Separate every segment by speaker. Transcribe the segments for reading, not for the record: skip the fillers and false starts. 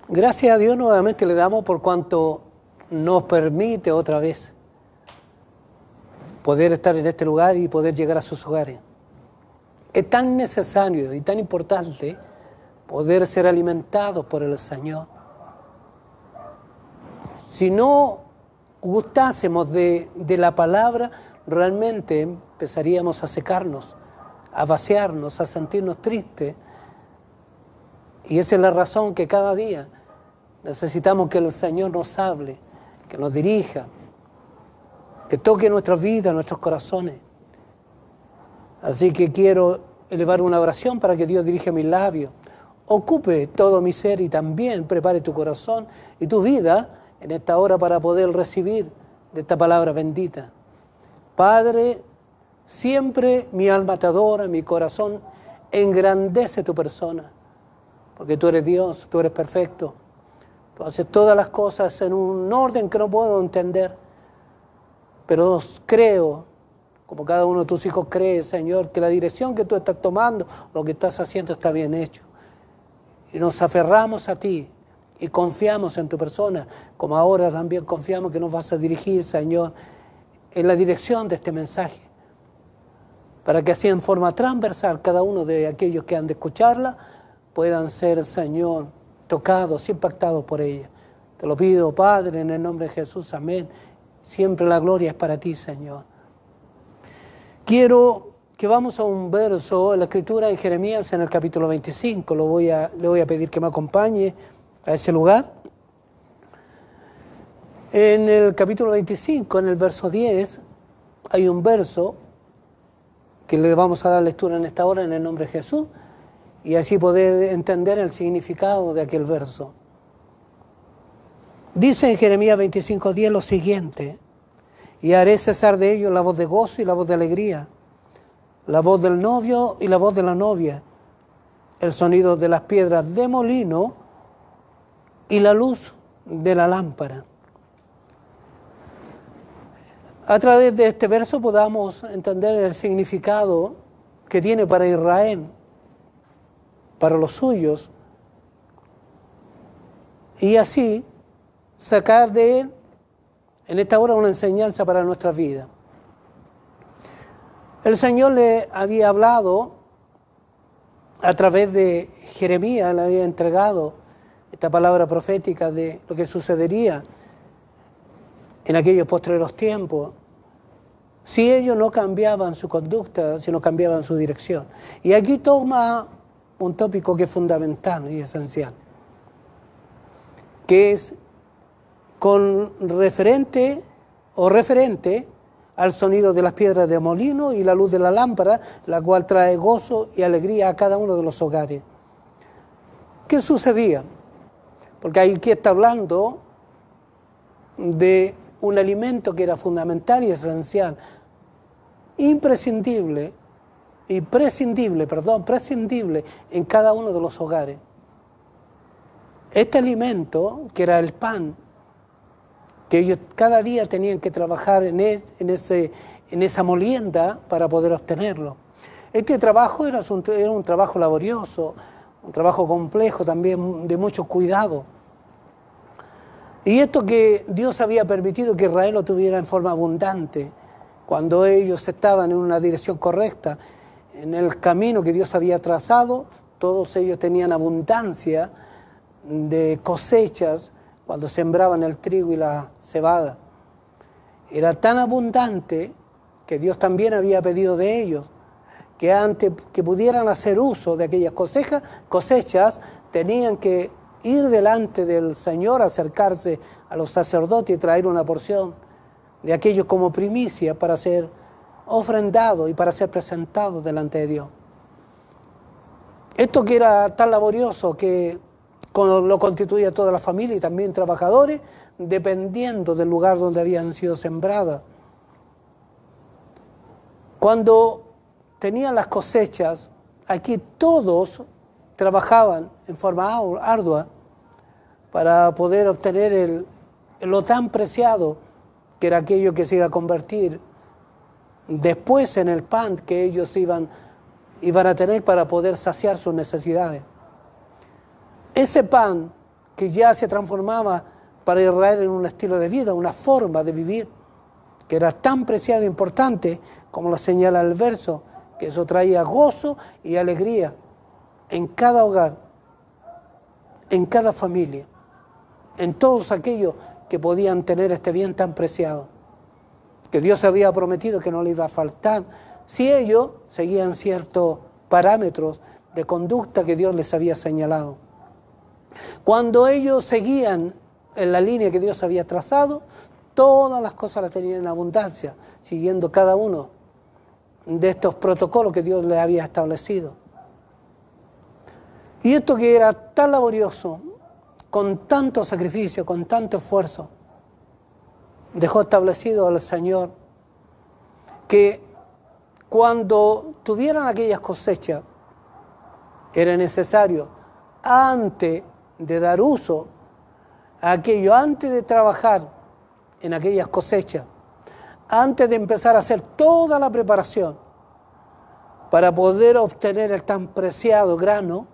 Speaker 1: Gracias a Dios nuevamente le damos por cuanto nos permite otra vez poder estar en este lugar y poder llegar a sus hogares. Es tan necesario y tan importante poder ser alimentados por el Señor. Si no gustásemos de la palabra, realmente empezaríamos a secarnos, a vaciarnos, a sentirnos tristes. Y esa es la razón que cada día necesitamos que el Señor nos hable, que nos dirija, que toque nuestras vidas, nuestros corazones. Así que quiero elevar una oración para que Dios dirija mis labios, ocupe todo mi ser y también prepare tu corazón y tu vida en esta hora para poder recibir de esta palabra bendita. Padre, siempre mi alma te adora, mi corazón engrandece tu persona, porque tú eres Dios, tú eres perfecto. Tú haces todas las cosas en un orden que no puedo entender, pero creo, como cada uno de tus hijos cree, Señor, que la dirección que tú estás tomando, lo que estás haciendo está bien hecho. Y nos aferramos a ti y confiamos en tu persona, como ahora también confiamos que nos vas a dirigir, Señor, en la dirección de este mensaje, para que así en forma transversal cada uno de aquellos que han de escucharla puedan ser, Señor, tocados, impactados por ella. Te lo pido, Padre, en el nombre de Jesús, amén. Siempre la gloria es para ti, Señor. Quiero que vamos a un verso en la escritura de Jeremías en el capítulo 25. Le voy a pedir que me acompañe a ese lugar. En el capítulo 25, en el verso 10, hay un verso que le vamos a dar lectura en esta hora en el nombre de Jesús y así poder entender el significado de aquel verso. Dice en Jeremías 25:10 lo siguiente: y haré cesar de ellos la voz de gozo y la voz de alegría, la voz del novio y la voz de la novia, el sonido de las piedras de molino y la luz de la lámpara. A través de este verso podamos entender el significado que tiene para Israel, para los suyos, y así sacar de él en esta hora una enseñanza para nuestra vida. El Señor le había hablado a través de Jeremías, le había entregado esta palabra profética de lo que sucedería en aquellos postreros tiempos si ellos no cambiaban su conducta, si no cambiaban su dirección. Y aquí toma un tópico que es fundamental y esencial, que es con referente al sonido de las piedras de molino y la luz de la lámpara, la cual trae gozo y alegría a cada uno de los hogares. ¿Qué sucedía? Porque aquí está hablando de un alimento que era fundamental y esencial, prescindible en cada uno de los hogares. Este alimento, que era el pan, que ellos cada día tenían que trabajar en esa molienda para poder obtenerlo. Este trabajo era un trabajo laborioso, un trabajo complejo también, de mucho cuidado. Y esto que Dios había permitido que Israel lo tuviera en forma abundante, cuando ellos estaban en una dirección correcta, en el camino que Dios había trazado, todos ellos tenían abundancia de cosechas cuando sembraban el trigo y la cebada. Era tan abundante que Dios también había pedido de ellos que antes que pudieran hacer uso de aquellas cosechas, tenían que ir delante del Señor, acercarse a los sacerdotes y traer una porción de aquello como primicia para ser ofrendado y para ser presentado delante de Dios. Esto que era tan laborioso que lo constituía toda la familia y también trabajadores, dependiendo del lugar donde habían sido sembradas. Cuando tenían las cosechas, aquí todos trabajaban en forma ardua para poder obtener lo tan preciado que era aquello que se iba a convertir después en el pan que ellos iban a tener para poder saciar sus necesidades. Ese pan que ya se transformaba para Israel en un estilo de vida, una forma de vivir, que era tan preciado e importante, como lo señala el verso, que eso traía gozo y alegría en cada hogar, en cada familia, en todos aquellos que podían tener este bien tan preciado, que Dios había prometido que no le iba a faltar, si ellos seguían ciertos parámetros de conducta que Dios les había señalado. Cuando ellos seguían en la línea que Dios había trazado, todas las cosas las tenían en abundancia, siguiendo cada uno de estos protocolos que Dios les había establecido. Y esto que era tan laborioso, con tanto sacrificio, con tanto esfuerzo, dejó establecido al Señor que cuando tuvieran aquellas cosechas, era necesario, antes de dar uso a aquello, antes de trabajar en aquellas cosechas, antes de empezar a hacer toda la preparación para poder obtener el tan preciado grano,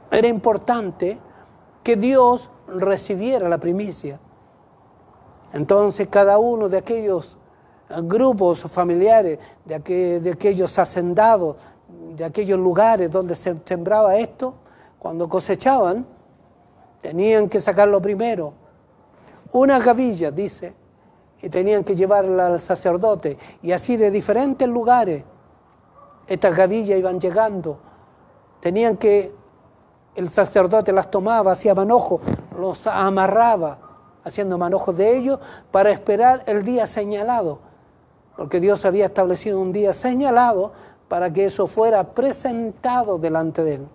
Speaker 1: era importante que Dios recibiera la primicia. Entonces cada uno de aquellos grupos familiares, de aquellos hacendados, de aquellos lugares donde se sembraba esto, cuando cosechaban, tenían que sacarlo primero. Una gavilla, dice, y tenían que llevarla al sacerdote. Y así de diferentes lugares, estas gavillas iban llegando. Tenían que, el sacerdote las tomaba, hacía manojo, los amarraba, haciendo manojos de ellos, para esperar el día señalado. Porque Dios había establecido un día señalado para que eso fuera presentado delante de él.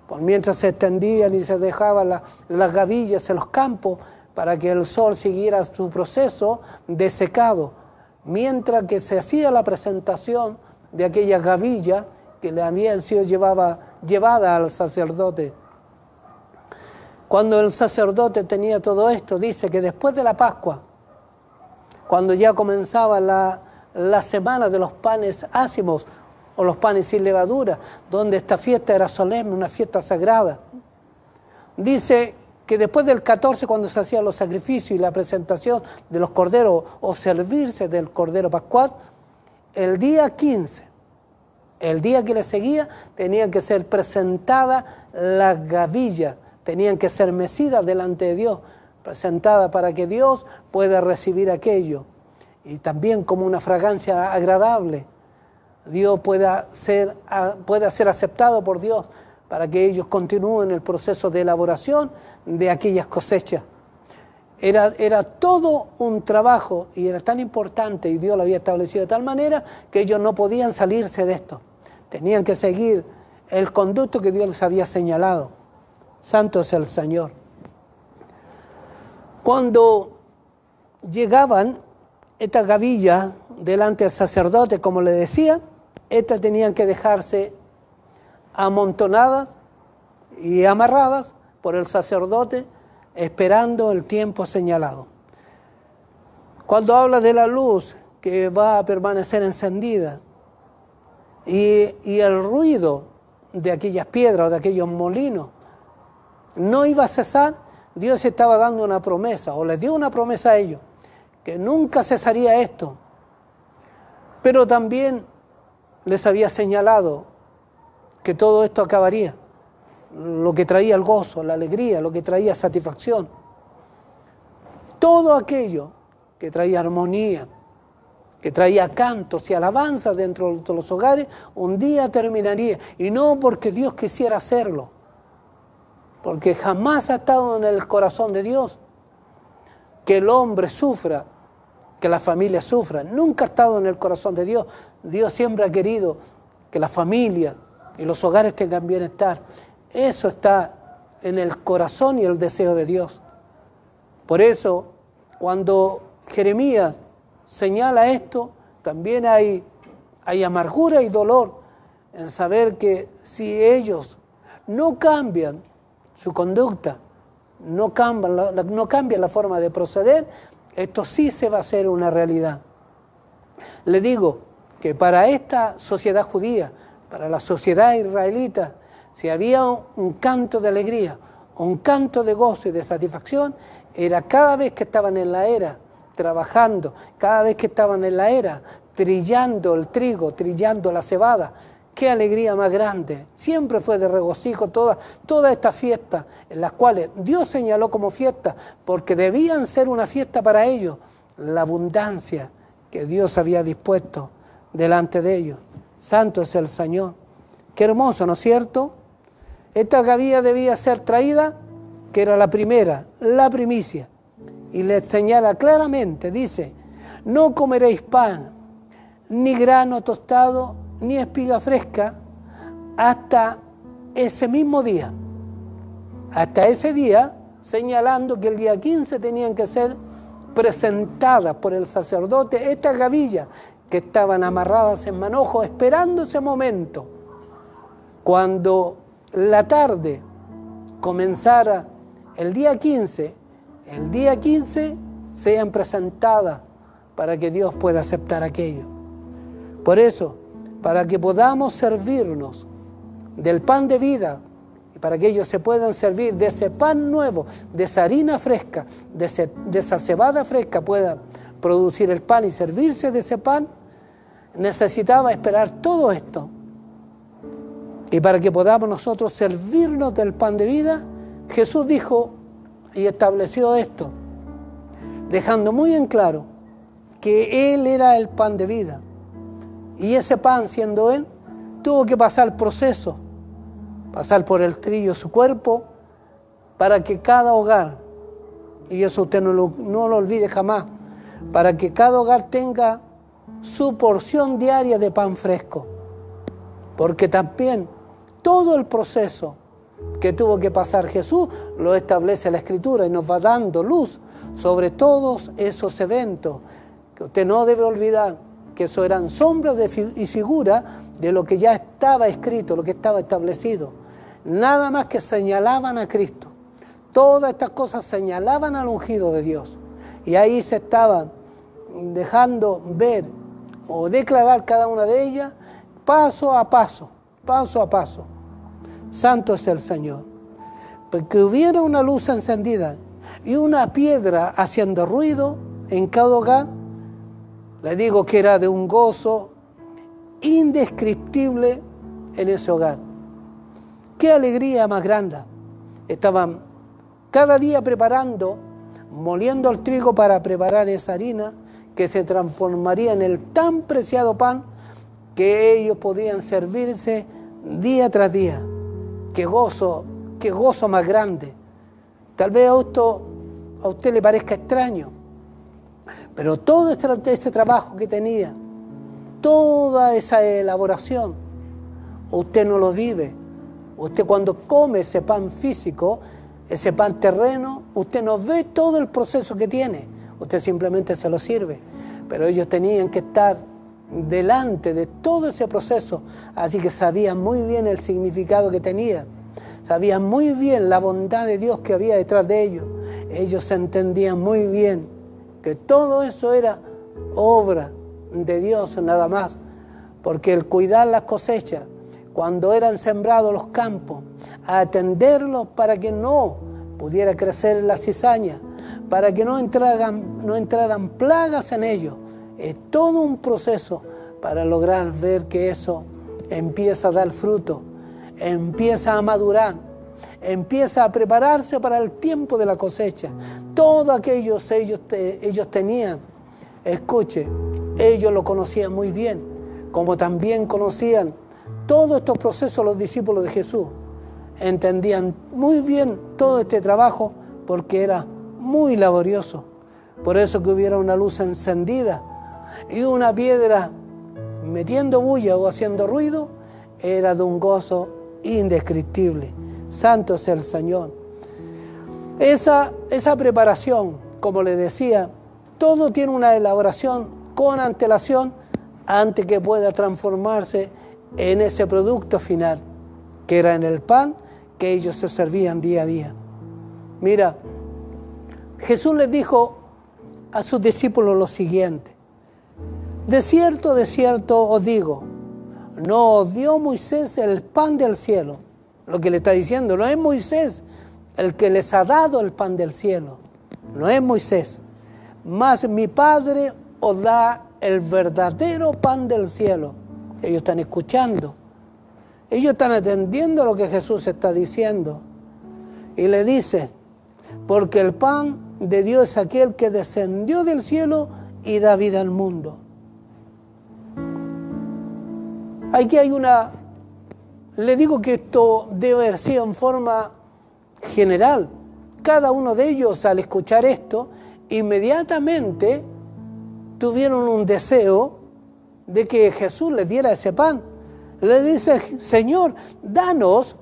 Speaker 1: Por mientras se extendían y se dejaban las gavillas en los campos para que el sol siguiera su proceso de secado, mientras que se hacía la presentación de aquellas gavillas que le habían sido llevada al sacerdote. Cuando el sacerdote tenía todo esto, dice que después de la Pascua, cuando ya comenzaba la semana de los panes ácimos o los panes sin levadura, donde esta fiesta era solemne, una fiesta sagrada, dice que después del 14, cuando se hacían los sacrificios y la presentación de los corderos o servirse del cordero pascual, el día 15, el día que le seguía, tenían que ser presentadas las gavillas, tenían que ser mecidas delante de Dios, presentadas para que Dios pueda recibir aquello. Y también como una fragancia agradable, Dios pueda ser aceptado por Dios para que ellos continúen el proceso de elaboración de aquellas cosechas. Era todo un trabajo y era tan importante, y Dios lo había establecido de tal manera que ellos no podían salirse de esto. Tenían que seguir el conducto que Dios les había señalado. Santo es el Señor. Cuando llegaban estas gavillas delante del sacerdote, como le decía, estas tenían que dejarse amontonadas y amarradas por el sacerdote, esperando el tiempo señalado. Cuando habla de la luz que va a permanecer encendida y el ruido de aquellas piedras o de aquellos molinos no iba a cesar, Dios estaba dando una promesa, o les dio una promesa a ellos, que nunca cesaría esto. Pero también les había señalado que todo esto acabaría, lo que traía el gozo, la alegría, lo que traía satisfacción. Todo aquello que traía armonía, que traía cantos y alabanzas dentro de los hogares, un día terminaría. Y no porque Dios quisiera hacerlo, porque jamás ha estado en el corazón de Dios que el hombre sufra, que la familia sufra. Nunca ha estado en el corazón de Dios. Dios siempre ha querido que la familia y los hogares tengan bienestar. Eso está en el corazón y el deseo de Dios. Por eso, cuando Jeremías señala esto, también hay amargura y dolor en saber que si ellos no cambian su conducta, no cambian la forma de proceder, esto sí se va a hacer una realidad. Le digo que para esta sociedad judía, para la sociedad israelita, si había un canto de alegría, un canto de gozo y de satisfacción, era cada vez que estaban en la era trabajando, cada vez que estaban en la era trillando el trigo, trillando la cebada. Qué alegría más grande. Siempre fue de regocijo toda esta fiesta, en las cuales Dios señaló como fiesta, porque debían ser una fiesta para ellos, la abundancia que Dios había dispuesto delante de ellos. Santo es el Señor. Qué hermoso, ¿no es cierto? Esta gavilla debía ser traída, que era la primera, la primicia. Y le señala claramente, dice, no comeréis pan, ni grano tostado, ni espiga fresca, hasta ese mismo día. Hasta ese día, señalando que el día 15 tenían que ser presentadas por el sacerdote estas gavillas que estaban amarradas en manojos, esperando ese momento. Cuando la tarde comenzara el día 15 sean presentadas para que Dios pueda aceptar aquello. Por eso, para que podamos servirnos del pan de vida, y para que ellos se puedan servir de ese pan nuevo, de esa harina fresca, de esa cebada fresca, puedan producir el pan y servirse de ese pan, necesitaba esperar todo esto. Y para que podamos nosotros servirnos del pan de vida, Jesús dijo y estableció esto, dejando muy en claro que Él era el pan de vida. Y ese pan, siendo Él, tuvo que pasar el proceso, pasar por el trillo su cuerpo, para que cada hogar, y eso usted no lo olvide jamás, para que cada hogar tenga su porción diaria de pan fresco. Porque también todo el proceso que tuvo que pasar Jesús lo establece la Escritura y nos va dando luz sobre todos esos eventos que usted no debe olvidar, que eso eran sombras y figuras de lo que ya estaba escrito, lo que estaba establecido. Nada más que señalaban a Cristo. Todas estas cosas señalaban al ungido de Dios. Y ahí se estaban dejando ver o declarar cada una de ellas paso a paso, paso a paso. Santo es el Señor. Porque hubiera una luz encendida y una piedra haciendo ruido en cada hogar, le digo que era de un gozo indescriptible en ese hogar. ¡Qué alegría más grande! Estaban cada día preparando, moliendo el trigo para preparar esa harina que se transformaría en el tan preciado pan que ellos podían servirse día tras día. ¡Qué gozo más grande! Tal vez esto a usted le parezca extraño, pero todo este trabajo que tenía, toda esa elaboración, usted no lo vive. Usted cuando come ese pan físico, ese pan terreno, usted no ve todo el proceso que tiene. Usted simplemente se lo sirve. Pero ellos tenían que estar delante de todo ese proceso, así que sabían muy bien el significado que tenía. Sabían muy bien la bondad de Dios que había detrás de ellos. Ellos entendían muy bien que todo eso era obra de Dios nada más, porque el cuidar las cosechas, cuando eran sembrados los campos, a atenderlos para que no pudiera crecer la cizaña, para que no entraran plagas en ellos, es todo un proceso para lograr ver que eso empieza a dar fruto, empieza a madurar, empieza a prepararse para el tiempo de la cosecha. Todo aquello ellos tenían, escuche, ellos lo conocían muy bien, como también conocían todos estos procesos los discípulos de Jesús. Entendían muy bien todo este trabajo porque era muy laborioso. Por eso que hubiera una luz encendida y una piedra metiendo bulla o haciendo ruido, era de un gozo indescriptible. Santo es el Señor. Esa preparación, como les decía, todo tiene una elaboración con antelación antes que pueda transformarse en ese producto final, que era en el pan que ellos se servían día a día. Mira, Jesús les dijo a sus discípulos lo siguiente: de cierto os digo, no os dio Moisés el pan del cielo. Lo que le está diciendo no es Moisés el que les ha dado el pan del cielo. No es Moisés, mas mi Padre os da el verdadero pan del cielo. Ellos están escuchando, ellos están atendiendo lo que Jesús está diciendo. Y le dice, porque el pan de Dios es aquel que descendió del cielo y da vida al mundo. Aquí hay le digo que esto debe haber sido en forma general. Cada uno de ellos, al escuchar esto, inmediatamente tuvieron un deseo de que Jesús les diera ese pan. Le dice, Señor, danos,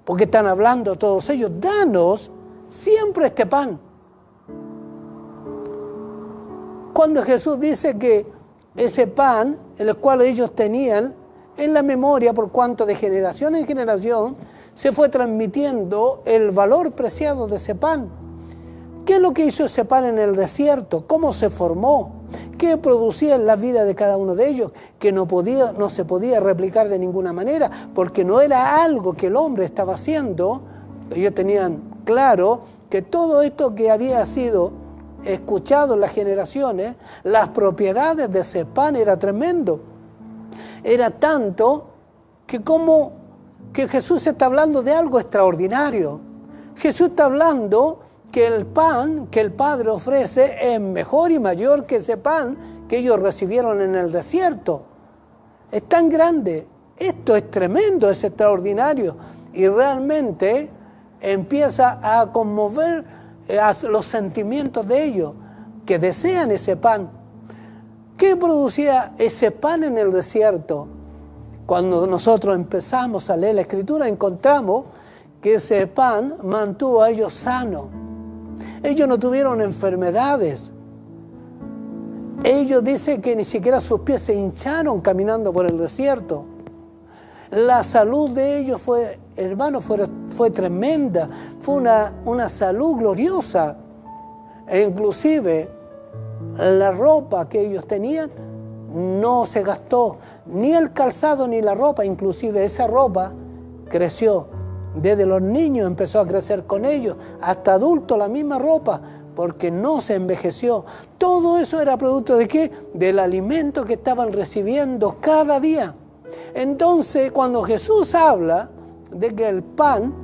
Speaker 1: porque están hablando todos ellos, danos siempre este pan. Cuando Jesús dice que ese pan, el cual ellos tenían en la memoria, por cuanto de generación en generación, se fue transmitiendo el valor preciado de ese pan. ¿Qué es lo que hizo ese pan en el desierto? ¿Cómo se formó? ¿Qué producía en la vida de cada uno de ellos? Que no se podía replicar de ninguna manera, porque no era algo que el hombre estaba haciendo. Ellos tenían claro que todo esto que había sido escuchado en las generaciones, las propiedades de ese pan era tremendo. Era tanto que Jesús está hablando de algo extraordinario. Jesús está hablando que el pan que el Padre ofrece es mejor y mayor que ese pan que ellos recibieron en el desierto. Es tan grande, esto es tremendo, es extraordinario, y realmente empieza a conmover los sentimientos de ellos, que desean ese pan. ¿Qué producía ese pan en el desierto? Cuando nosotros empezamos a leer la Escritura, encontramos que ese pan mantuvo a ellos sanos. Ellos no tuvieron enfermedades. Ellos dicen que ni siquiera sus pies se hincharon caminando por el desierto. La salud de ellos fue tremenda. Fue una salud gloriosa. E inclusive la ropa que ellos tenían no se gastó. Ni el calzado ni la ropa. Inclusive esa ropa creció. Desde los niños empezó a crecer con ellos, hasta adultos la misma ropa, porque no se envejeció. Todo eso era producto ¿de qué? Del alimento que estaban recibiendo cada día. Entonces, cuando Jesús habla de que el pan,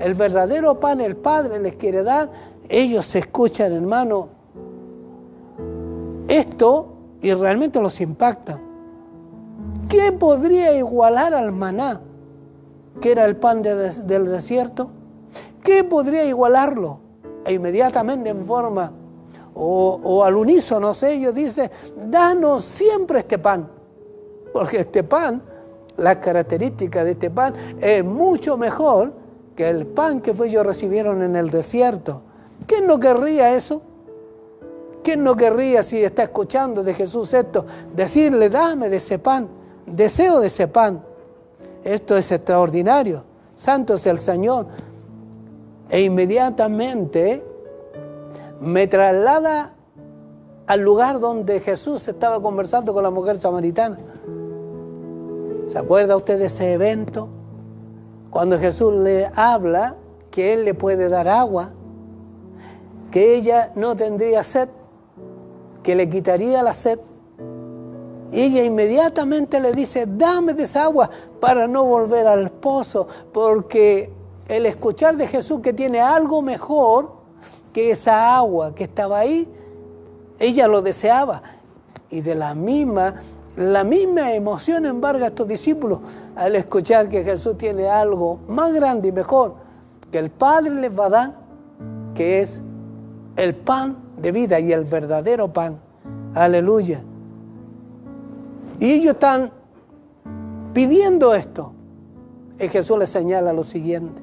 Speaker 1: el verdadero pan, el Padre les quiere dar, ellos se escuchan, hermano, esto y realmente los impacta. ¿Qué podría igualar al maná, que era el pan del desierto? ¿Qué podría igualarlo? E inmediatamente en forma o al unísono, no sé, ellos dicen, danos siempre este pan, porque este pan, las características de este pan es mucho mejor que el pan que ellos recibieron en el desierto. ¿Quién no querría eso? ¿Quién no querría, si está escuchando de Jesús esto, decirle, dame de ese pan, deseo de ese pan? Esto es extraordinario, santo es el Señor. E inmediatamente me traslada al lugar donde Jesús estaba conversando con la mujer samaritana. ¿Se acuerda usted de ese evento? Cuando Jesús le habla que Él le puede dar agua, que ella no tendría sed, que le quitaría la sed. Y ella inmediatamente le dice, dame de esa agua para no volver al pozo, porque el escuchar de Jesús que tiene algo mejor que esa agua que estaba ahí, ella lo deseaba. Y de la misma emoción embarga a estos discípulos al escuchar que Jesús tiene algo más grande y mejor que el Padre les va a dar, que es el pan de vida y el verdadero pan. Aleluya. Y ellos están pidiendo esto. Y Jesús les señala lo siguiente.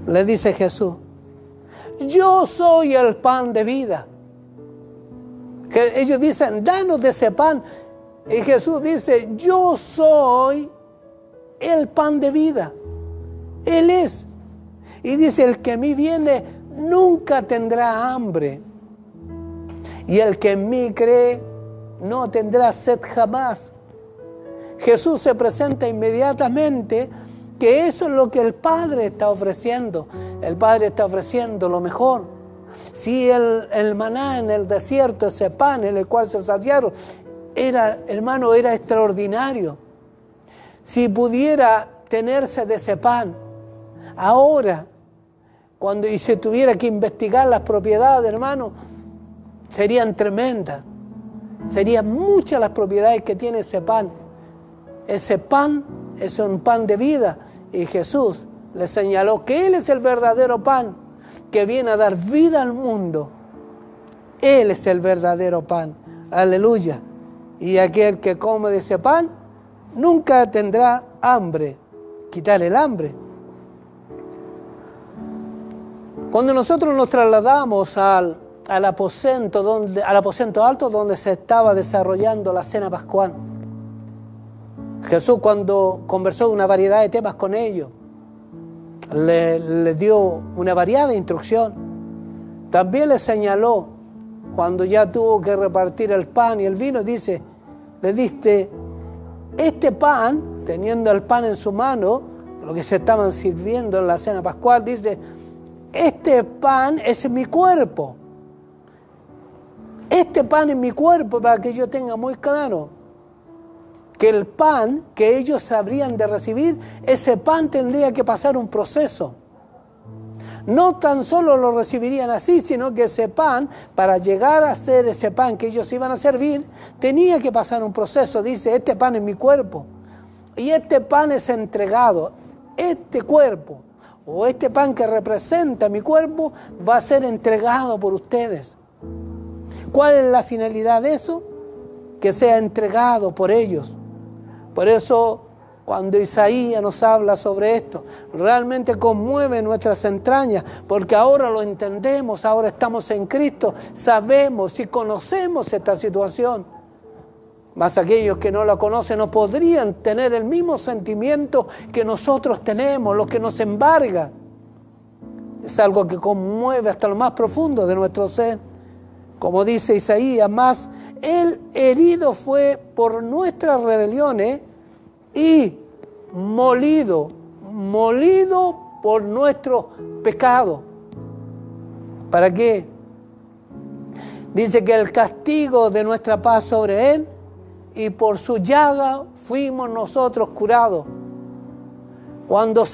Speaker 1: Le dice Jesús, yo soy el pan de vida. Que ellos dicen, danos de ese pan. Y Jesús dice, yo soy el pan de vida. Él es. Y dice, el que a mí viene nunca tendrá hambre. Y el que en mí cree no tendrá sed jamás. Jesús se presenta inmediatamente que eso es lo que el Padre está ofreciendo. el Padre está ofreciendo lo mejor. Si el maná en el desierto, ese pan en el cual se saciaron, hermano, era extraordinario. Si pudiera tenerse de ese pan, ahora, y se tuviera que investigar las propiedades, hermano, serían tremendas. Serían muchas las propiedades que tiene ese pan. Ese pan es un pan de vida. Y Jesús le señaló que Él es el verdadero pan que viene a dar vida al mundo. Él es el verdadero pan. Aleluya. Y aquel que come de ese pan nunca tendrá hambre. Quitar el hambre. Cuando nosotros nos trasladamos al aposento alto donde se estaba desarrollando la cena pascual, Jesús, cuando conversó una variedad de temas con ellos, le dio una variada instrucción. También le señaló, cuando ya tuvo que repartir el pan y el vino, le diste este pan, teniendo el pan en su mano, lo que se estaban sirviendo en la cena pascual, dice, este pan es mi cuerpo. Este pan es mi cuerpo, para que yo tenga muy claro que el pan que ellos habrían de recibir, ese pan tendría que pasar un proceso. No tan solo lo recibirían así, sino que ese pan, para llegar a ser ese pan que ellos iban a servir, tenía que pasar un proceso. Dice, este pan es mi cuerpo. Y este pan es entregado. Este cuerpo, o este pan que representa mi cuerpo, va a ser entregado por ustedes. ¿Cuál es la finalidad de eso? Que sea entregado por ellos. Por eso, cuando Isaías nos habla sobre esto, realmente conmueve nuestras entrañas, porque ahora lo entendemos, ahora estamos en Cristo, sabemos y conocemos esta situación. Mas aquellos que no la conocen no podrían tener el mismo sentimiento que nosotros tenemos, lo que nos embarga. Es algo que conmueve hasta lo más profundo de nuestro ser. Como dice Isaías, más Él herido fue por nuestras rebeliones y molido por nuestros pecados. ¿Para qué? Dice que el castigo de nuestra paz sobre Él, y por su llaga fuimos nosotros curados. Cuando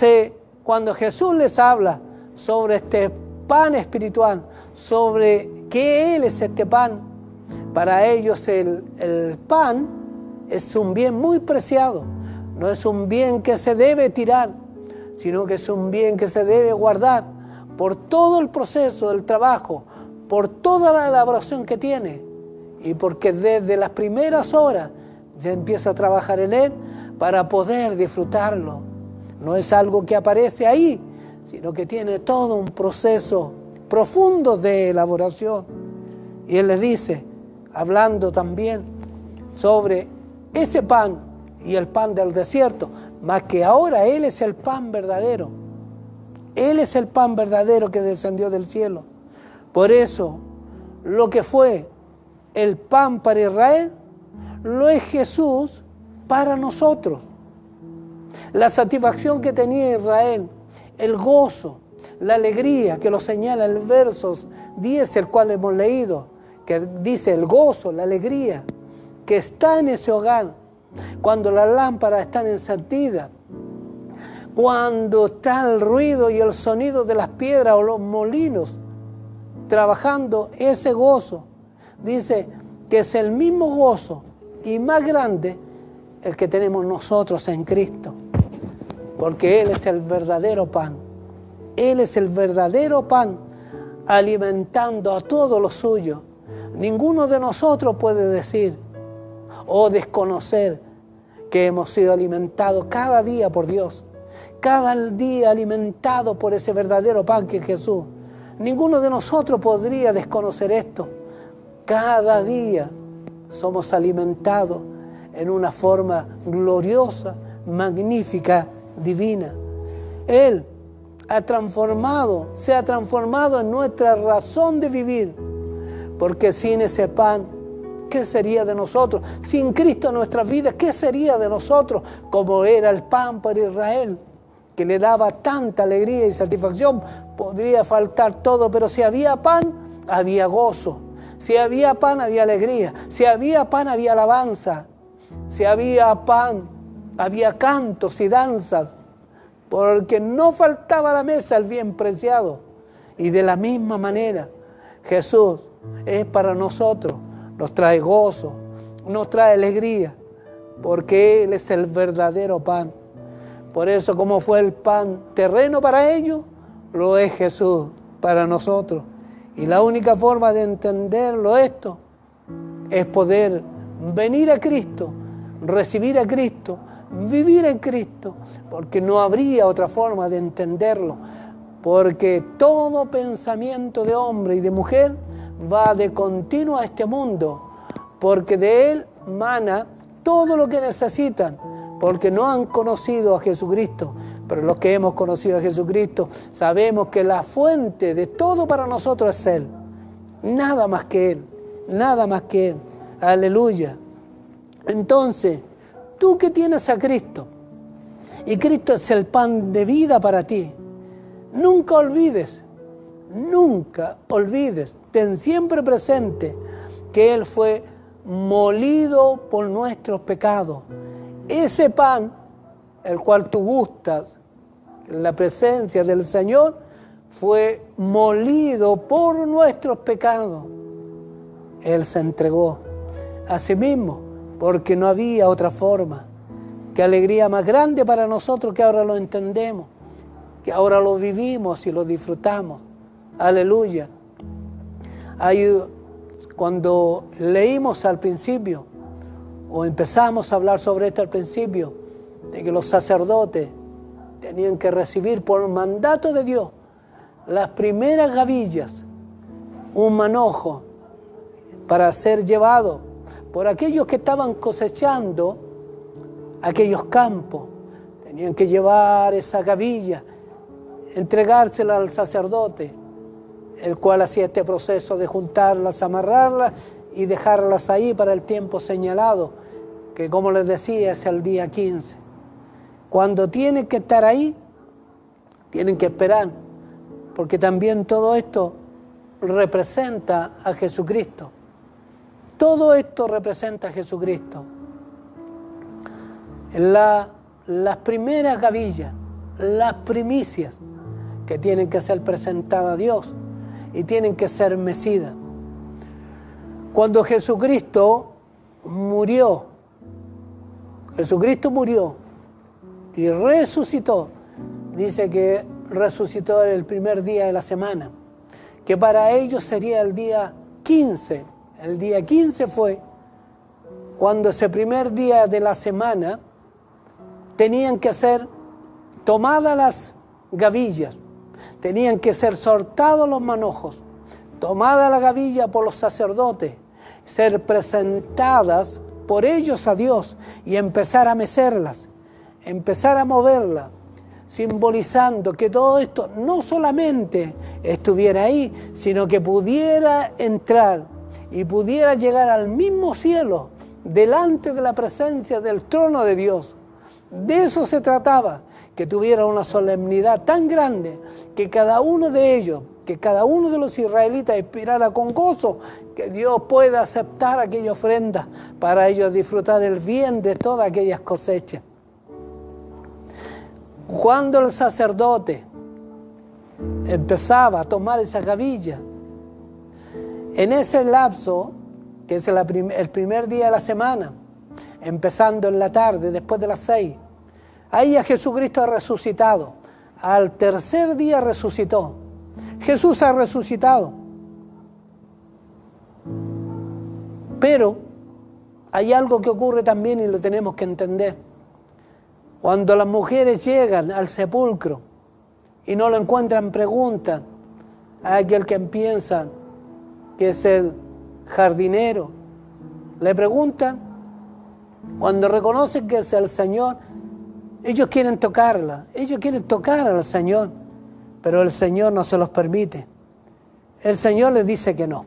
Speaker 1: Jesús les habla sobre este pan espiritual, sobre que Él es este pan, para ellos el pan es un bien muy preciado. No es un bien que se debe tirar, sino que es un bien que se debe guardar por todo el proceso del trabajo, por toda la elaboración que tiene, y porque desde las primeras horas ya empieza a trabajar en él para poder disfrutarlo. No es algo que aparece ahí, sino que tiene todo un proceso profundo de elaboración. Y él les dice, hablando también sobre ese pan y el pan del desierto, más que ahora Él es el pan verdadero. Él es el pan verdadero que descendió del cielo. Por eso, lo que fue el pan para Israel, lo es Jesús para nosotros. La satisfacción que tenía Israel, el gozo, la alegría, que lo señala el versos 10, el cual hemos leído, que dice el gozo, la alegría, que está en ese hogar, cuando las lámparas están encendidas, cuando está el ruido y el sonido de las piedras o los molinos trabajando, ese gozo, dice que es el mismo gozo y más grande el que tenemos nosotros en Cristo, porque Él es el verdadero pan. Él es el verdadero pan, alimentando a todo lo suyo. Ninguno de nosotros puede decir o desconocer que hemos sido alimentados cada día por Dios, cada día alimentados por ese verdadero pan que es Jesús. Ninguno de nosotros podría desconocer esto. Cada día somos alimentados en una forma gloriosa, magnífica, divina. Él se ha transformado en nuestra razón de vivir, porque sin ese pan, ¿qué sería de nosotros? Sin Cristo en nuestras vidas, ¿qué sería de nosotros? Como era el pan para Israel, que le daba tanta alegría y satisfacción. Podría faltar todo, pero si había pan, había gozo. Si había pan, había alegría. Si había pan, había alabanza. Si había pan, había cantos y danzas, porque no faltaba a la mesa el bien preciado. Y de la misma manera, Jesús es para nosotros, nos trae gozo, nos trae alegría, porque Él es el verdadero pan. Por eso, como fue el pan terreno para ellos, lo es Jesús para nosotros. Y la única forma de entenderlo esto es poder venir a Cristo, recibir a Cristo, vivir en Cristo, porque no habría otra forma de entenderlo, porque todo pensamiento de hombre y de mujer va de continuo a este mundo, porque de él mana todo lo que necesitan, porque no han conocido a Jesucristo. Pero los que hemos conocido a Jesucristo sabemos que la fuente de todo para nosotros es Él, nada más que Él, nada más que Él. Aleluya. Entonces, tú que tienes a Cristo, y Cristo es el pan de vida para ti, nunca olvides, ten siempre presente que Él fue molido por nuestros pecados. Ese pan, el cual tú gustas, en la presencia del Señor, fue molido por nuestros pecados. Él se entregó a sí mismo, porque no había otra forma. Qué alegría más grande para nosotros que ahora lo entendemos, que ahora lo vivimos y lo disfrutamos. Aleluya. Cuando leímos al principio, o empezamos a hablar sobre esto al principio, de que los sacerdotes tenían que recibir por mandato de Dios las primeras gavillas, un manojo, para ser llevado por aquellos que estaban cosechando aquellos campos. Tenían que llevar esa gavilla, entregársela al sacerdote, el cual hacía este proceso de juntarlas, amarrarlas y dejarlas ahí para el tiempo señalado, que como les decía es el día 15. Cuando tienen que estar ahí, tienen que esperar, porque también todo esto representa a Jesucristo. Todo esto representa a Jesucristo. Las primeras gavillas, las primicias que tienen que ser presentadas a Dios y tienen que ser mecidas. Cuando Jesucristo murió y resucitó, dice que resucitó el primer día de la semana, que para ellos sería el día 15. El día 15 fue cuando ese primer día de la semana tenían que ser tomadas las gavillas, tenían que ser soltados los manojos, tomada la gavilla por los sacerdotes, ser presentadas por ellos a Dios y empezar a mecerlas, empezar a moverlas, simbolizando que todo esto no solamente estuviera ahí, sino que pudiera entrar y pudiera llegar al mismo cielo, delante de la presencia del trono de Dios. De eso se trataba, que tuviera una solemnidad tan grande, que cada uno de ellos, que cada uno de los israelitas esperara con gozo que Dios pueda aceptar aquella ofrenda para ellos disfrutar el bien de todas aquellas cosechas. Cuando el sacerdote empezaba a tomar esa gavilla, en ese lapso, que es el primer día de la semana, empezando en la tarde, después de las 6, ahí ya Jesucristo ha resucitado. Al tercer día resucitó. Jesús ha resucitado. Pero hay algo que ocurre también y lo tenemos que entender. Cuando las mujeres llegan al sepulcro y no lo encuentran, preguntan a aquel que piensa que es el jardinero. Le preguntan, cuando reconocen que es el Señor, ellos quieren tocarla, ellos quieren tocar al Señor, pero el Señor no se los permite. El Señor les dice que no.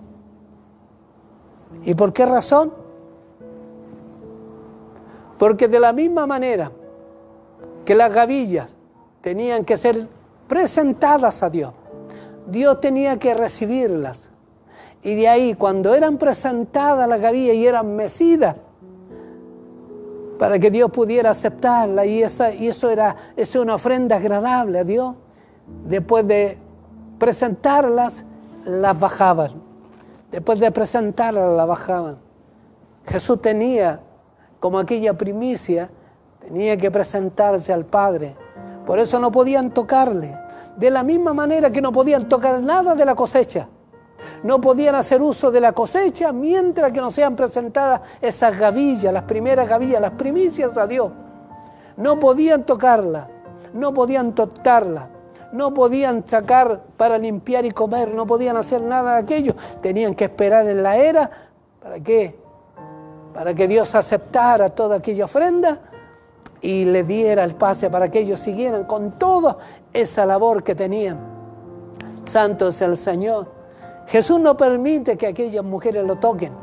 Speaker 1: ¿Y por qué razón? Porque de la misma manera que las gavillas tenían que ser presentadas a Dios. Dios tenía que recibirlas. Y de ahí, cuando eran presentadas las gavillas y eran mecidas, para que Dios pudiera aceptarlas, y eso era una ofrenda agradable a Dios, después de presentarlas, las bajaban. Después de presentarlas, las bajaban. Jesús tenía, como aquella primicia, tenía que presentarse al Padre. Por eso no podían tocarle. De la misma manera que no podían tocar nada de la cosecha. No podían hacer uso de la cosecha mientras que no sean presentadas esas gavillas, las primeras gavillas, las primicias a Dios. No podían tocarla, no podían tocarla, no podían sacar para limpiar y comer, no podían hacer nada de aquello. Tenían que esperar en la era, ¿para qué? Para que Dios aceptara toda aquella ofrenda y le diera el pase para que ellos siguieran con toda esa labor que tenían. Santo es el Señor. Jesús no permite que aquellas mujeres lo toquen,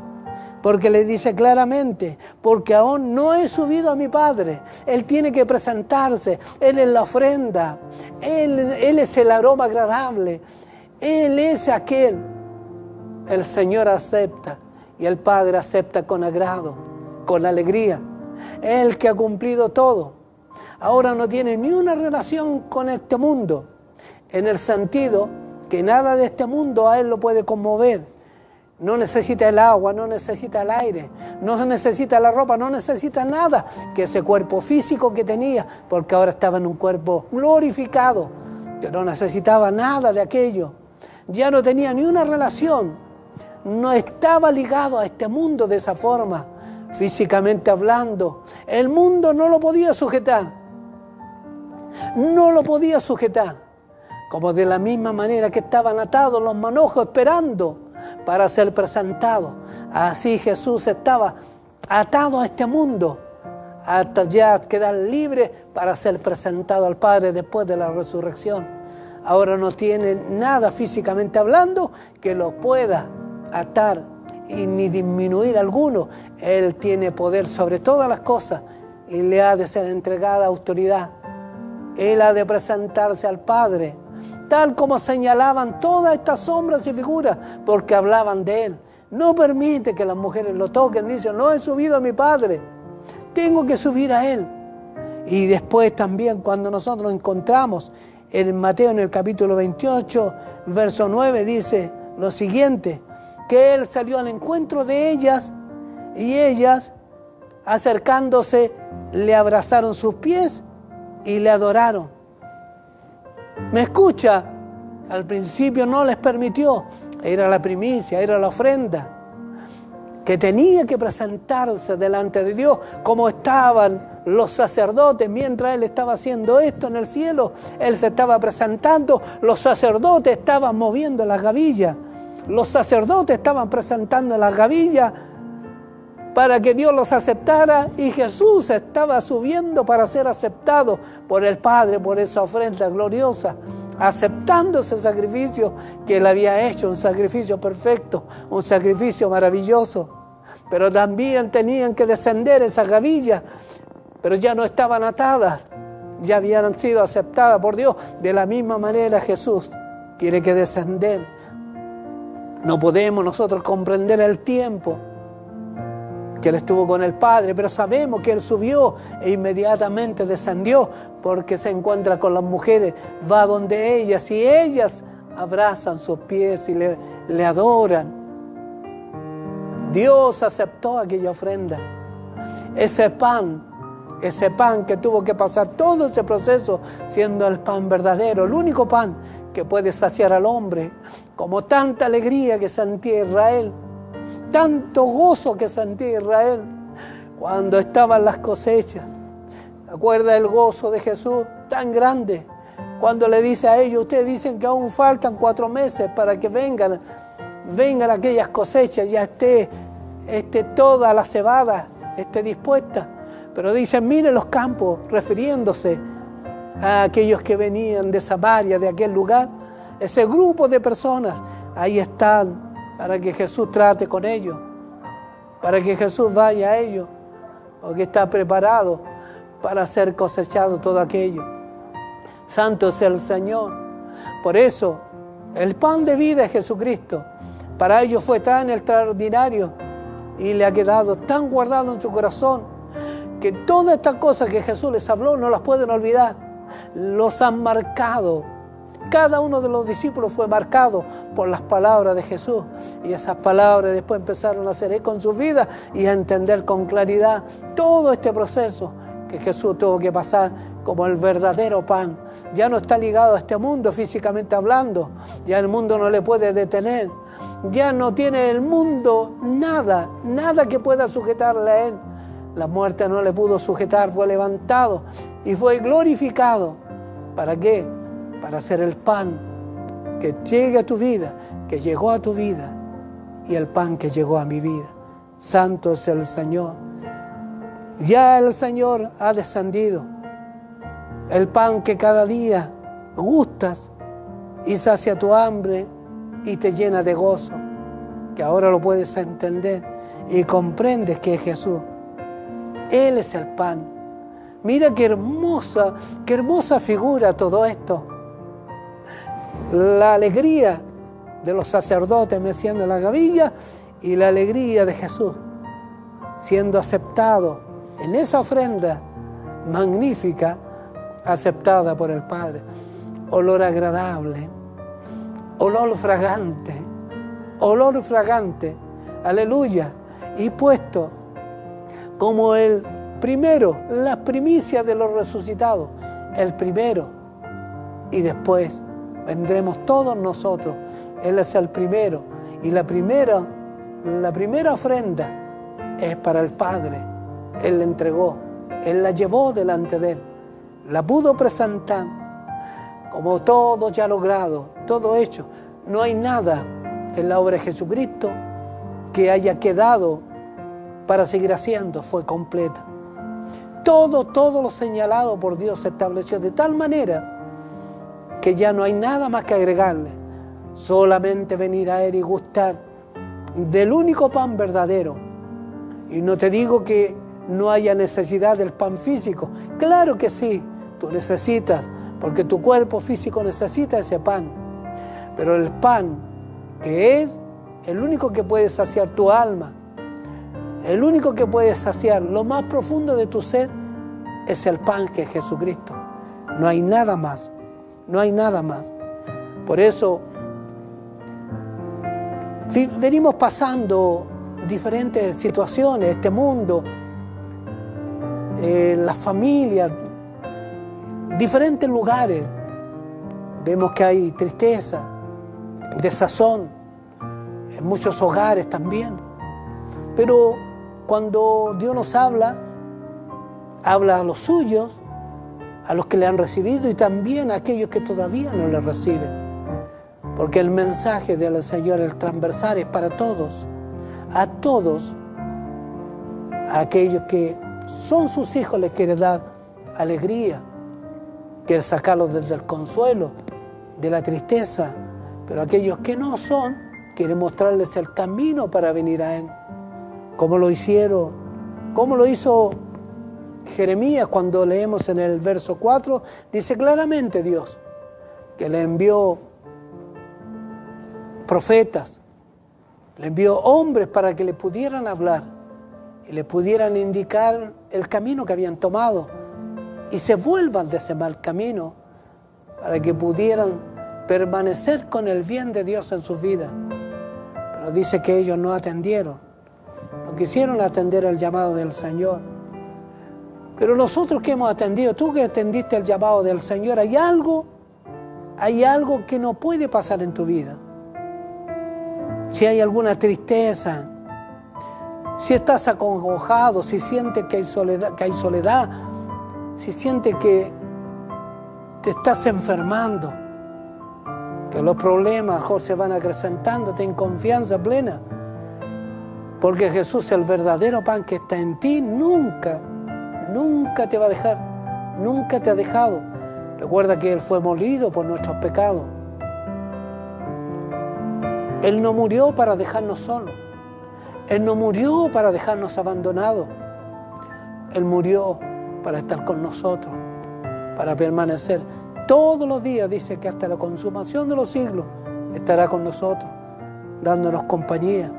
Speaker 1: porque le dice claramente, porque aún no he subido a mi Padre. Él tiene que presentarse, Él es la ofrenda, Él es el aroma agradable, Él es aquel. El Señor acepta y el Padre acepta con agrado, con alegría. Él que ha cumplido todo. Ahora no tiene ni una relación con este mundo, en el sentido que nada de este mundo a Él lo puede conmover. No necesita el agua, no necesita el aire, no necesita la ropa, no necesita nada que ese cuerpo físico que tenía, porque ahora estaba en un cuerpo glorificado, que no necesitaba nada de aquello. Ya no tenía ni una relación, no estaba ligado a este mundo de esa forma, físicamente hablando. El mundo no lo podía sujetar, no lo podía sujetar. Como de la misma manera que estaban atados los manojos esperando para ser presentados. Así Jesús estaba atado a este mundo hasta ya quedar libre para ser presentado al Padre después de la resurrección. Ahora no tiene nada físicamente hablando que lo pueda atar y ni disminuir alguno. Él tiene poder sobre todas las cosas y le ha de ser entregada autoridad. Él ha de presentarse al Padre, tal como señalaban todas estas sombras y figuras, porque hablaban de Él. No permite que las mujeres lo toquen, dice, no he subido a mi Padre, tengo que subir a Él. Y después también cuando nosotros encontramos en Mateo en el capítulo 28, verso 9, dice lo siguiente, que Él salió al encuentro de ellas y ellas, acercándose, le abrazaron sus pies y le adoraron. ¿Me escucha? Al principio no les permitió, era la primicia, era la ofrenda, que tenía que presentarse delante de Dios, como estaban los sacerdotes mientras Él estaba haciendo esto en el cielo. Él se estaba presentando, los sacerdotes estaban moviendo las gavillas, los sacerdotes estaban presentando las gavillas para que Dios los aceptara, y Jesús estaba subiendo para ser aceptado por el Padre, por esa ofrenda gloriosa, aceptando ese sacrificio que Él había hecho, un sacrificio perfecto, un sacrificio maravilloso. Pero también tenían que descender esas gavillas, pero ya no estaban atadas, ya habían sido aceptadas por Dios. De la misma manera Jesús tiene que descender. No podemos nosotros comprender el tiempo que Él estuvo con el Padre, pero sabemos que Él subió e inmediatamente descendió, porque se encuentra con las mujeres, va donde ellas y ellas abrazan sus pies y le adoran. Dios aceptó aquella ofrenda. Ese pan que tuvo que pasar todo ese proceso, siendo el pan verdadero, el único pan que puede saciar al hombre, como tanta alegría que sentía Israel, tanto gozo que sentía Israel cuando estaban las cosechas. ¿Acuerda el gozo de Jesús tan grande? Cuando le dice a ellos, ustedes dicen que aún faltan 4 meses para que vengan aquellas cosechas, ya esté toda la cebada, esté dispuesta. Pero dicen, miren los campos, refiriéndose a aquellos que venían de Samaria, de aquel lugar. Ese grupo de personas, ahí están, para que Jesús trate con ellos, para que Jesús vaya a ellos, porque está preparado para ser cosechado todo aquello. Santo es el Señor. Por eso, el pan de vida es Jesucristo. Para ellos fue tan extraordinario y le ha quedado tan guardado en su corazón que todas estas cosas que Jesús les habló no las pueden olvidar. Los han marcado. Cada uno de los discípulos fue marcado por las palabras de Jesús. Y esas palabras después empezaron a hacer eco en sus vidas y a entender con claridad todo este proceso que Jesús tuvo que pasar como el verdadero pan. Ya no está ligado a este mundo físicamente hablando. Ya el mundo no le puede detener. Ya no tiene el mundo nada que pueda sujetarle a él. La muerte no le pudo sujetar, fue levantado y fue glorificado. ¿Para qué? Para ser el pan que llegue a tu vida, que llegó a tu vida, y el pan que llegó a mi vida. Santo es el Señor. Ya el Señor ha descendido. El pan que cada día gustas y sacia tu hambre y te llena de gozo, que ahora lo puedes entender y comprendes que es Jesús. Él es el pan. Mira qué hermosa figura todo esto. La alegría de los sacerdotes meciendo la gavilla y la alegría de Jesús siendo aceptado en esa ofrenda magnífica, aceptada por el Padre. Olor agradable, olor fragante, aleluya, y puesto como el primero, las primicias de los resucitados, el primero, y después vendremos todos nosotros. Él es el primero, y la primera ofrenda es para el Padre. Él la entregó, Él la llevó delante de Él, la pudo presentar como todo ya logrado, todo hecho. No hay nada en la obra de Jesucristo que haya quedado para seguir haciendo, fue completa. Todo lo señalado por Dios se estableció de tal manera que ya no hay nada más que agregarle, solamente venir a Él y gustar del único pan verdadero. Y no te digo que no haya necesidad del pan físico, claro que sí, tú necesitas, porque tu cuerpo físico necesita ese pan, pero el pan que es el único que puede saciar tu alma, el único que puede saciar lo más profundo de tu ser, es el pan que es Jesucristo. No hay nada más, no hay nada más. Por eso venimos pasando diferentes situaciones, este mundo, las familias, diferentes lugares. Vemos que hay tristeza, desazón, en muchos hogares también. Pero cuando Dios nos habla a los suyos, a los que le han recibido y también a aquellos que todavía no le reciben. Porque el mensaje del Señor, el transversal, es para todos, a aquellos que son sus hijos les quiere dar alegría, quiere sacarlos desde el consuelo, de la tristeza, pero aquellos que no son, quiere mostrarles el camino para venir a Él. Como lo hizo Jeremías cuando leemos en el verso 4, dice claramente Dios que le envió profetas, le envió hombres para que le pudieran hablar y le pudieran indicar el camino que habían tomado y se vuelvan de ese mal camino para que pudieran permanecer con el bien de Dios en sus vidas. Pero dice que ellos no atendieron, no quisieron atender el llamado del Señor. Pero nosotros que hemos atendido, tú que atendiste el llamado del Señor, hay algo que no puede pasar en tu vida. Si hay alguna tristeza, si estás acongojado, si sientes que hay soledad, si sientes que te estás enfermando, que los problemas mejor se van acrecentando, ten confianza plena, porque Jesús, el verdadero pan que está en ti, nunca te va a dejar, nunca te ha dejado. Recuerda que Él fue molido por nuestros pecados. Él no murió para dejarnos solos. Él no murió para dejarnos abandonados. Él murió para estar con nosotros, para permanecer todos los días dice que hasta la consumación de los siglos estará con nosotros, dándonos compañía,